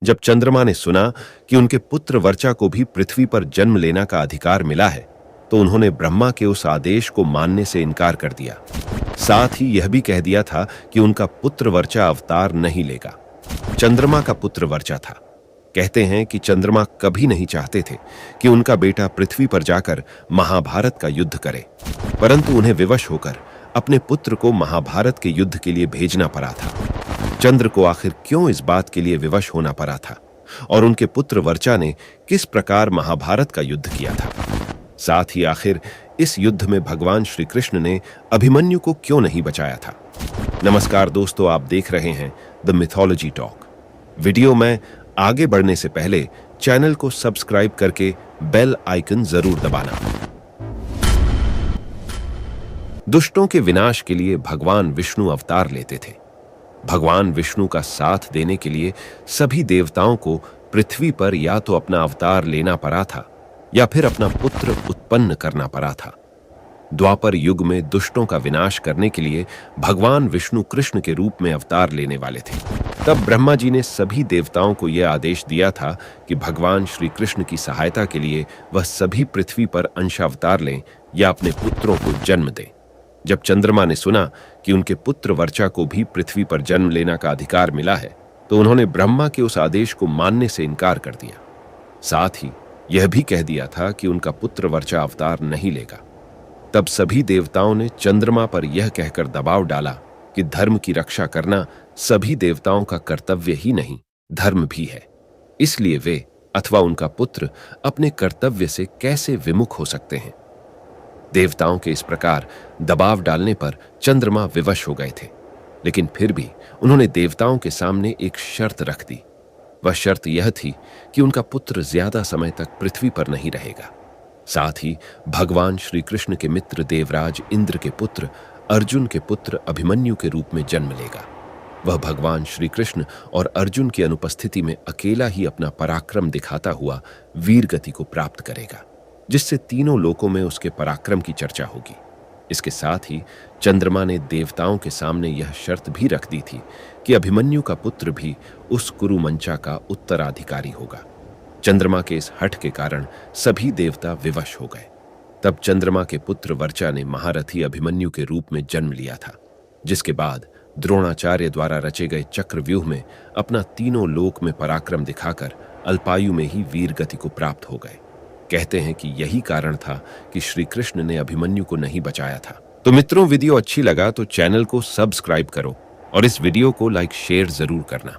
जब चंद्रमा ने सुना कि उनके पुत्र वर्चा को भी पृथ्वी पर जन्म लेना का अधिकार मिला है, तो उन्होंने ब्रह्मा के उस आदेश को मानने से इनकार कर दिया। साथ ही यह भी कह दिया था कि उनका पुत्र वर्चा अवतार नहीं लेगा। चंद्रमा का पुत्र वर्चा था। कहते हैं कि चंद्रमा कभी नहीं चाहते थे कि उनका बेटा पृथ्वी पर जाकर महाभारत का युद्ध करे, परंतु उन्हें विवश होकर अपने पुत्र को महाभारत के युद्ध के लिए भेजना पड़ा था। चंद्र को आखिर क्यों इस बात के लिए विवश होना पड़ा था और उनके पुत्र वर्चा ने किस प्रकार महाभारत का युद्ध किया था? साथ ही आखिर इस युद्ध में भगवान श्री कृष्ण ने अभिमन्यु को क्यों नहीं बचाया था? नमस्कार दोस्तों, आप देख रहे हैं द मिथोलॉजी टॉक। वीडियो में आगे बढ़ने से पहले चैनल को सब्सक्राइब करके बेल आइकन जरूर दबाना। दुष्टों के विनाश के लिए भगवान विष्णु अवतार लेते थे। भगवान विष्णु का साथ देने के लिए सभी देवताओं को पृथ्वी पर या तो अपना अवतार लेना पड़ा था या फिर अपना पुत्र उत्पन्न करना पड़ा था। द्वापर युग में दुष्टों का विनाश करने के लिए भगवान विष्णु कृष्ण के रूप में अवतार लेने वाले थे। तब ब्रह्मा जी ने सभी देवताओं को यह आदेश दिया था कि भगवान श्री कृष्ण की सहायता के लिए वह सभी पृथ्वी पर अंशावतार लें या अपने पुत्रों को जन्म दें। जब चंद्रमा ने सुना कि उनके पुत्र वर्चा को भी पृथ्वी पर जन्म लेना का अधिकार मिला है, तो उन्होंने ब्रह्मा के उस आदेश को मानने से इनकार कर दिया। साथ ही यह भी कह दिया था कि उनका पुत्र वर्चा अवतार नहीं लेगा। तब सभी देवताओं ने चंद्रमा पर यह कहकर दबाव डाला कि धर्म की रक्षा करना सभी देवताओं का कर्तव्य ही नहीं, धर्म भी है। इसलिए वे अथवा उनका पुत्र अपने कर्तव्य से कैसे विमुख हो सकते हैं? देवताओं के इस प्रकार दबाव डालने पर चंद्रमा विवश हो गए थे, लेकिन फिर भी उन्होंने देवताओं के सामने एक शर्त रख दी। वह शर्त यह थी कि उनका पुत्र ज्यादा समय तक पृथ्वी पर नहीं रहेगा। साथ ही भगवान श्री कृष्ण के मित्र देवराज इंद्र के पुत्र अर्जुन के पुत्र अभिमन्यु के रूप में जन्म लेगा। वह भगवान श्री कृष्ण और अर्जुन की अनुपस्थिति में अकेला ही अपना पराक्रम दिखाता हुआ वीर गति को प्राप्त करेगा, जिससे तीनों लोकों में उसके पराक्रम की चर्चा होगी। इसके साथ ही चंद्रमा ने देवताओं के सामने यह शर्त भी रख दी थी कि अभिमन्यु का पुत्र भी उस कुरुमंचा का उत्तराधिकारी होगा। चंद्रमा के इस हठ के कारण सभी देवता विवश हो गए। तब चंद्रमा के पुत्र वर्चा ने महारथी अभिमन्यु के रूप में जन्म लिया था, जिसके बाद द्रोणाचार्य द्वारा रचे गए चक्रव्यूह में अपना तीनों लोक में पराक्रम दिखाकर अल्पायु में ही वीर गति को प्राप्त हो गए। कहते हैं कि यही कारण था कि श्री कृष्ण ने अभिमन्यु को नहीं बचाया था। तो मित्रों, वीडियो अच्छी लगा तो चैनल को सब्सक्राइब करो और इस वीडियो को लाइक शेयर जरूर करना।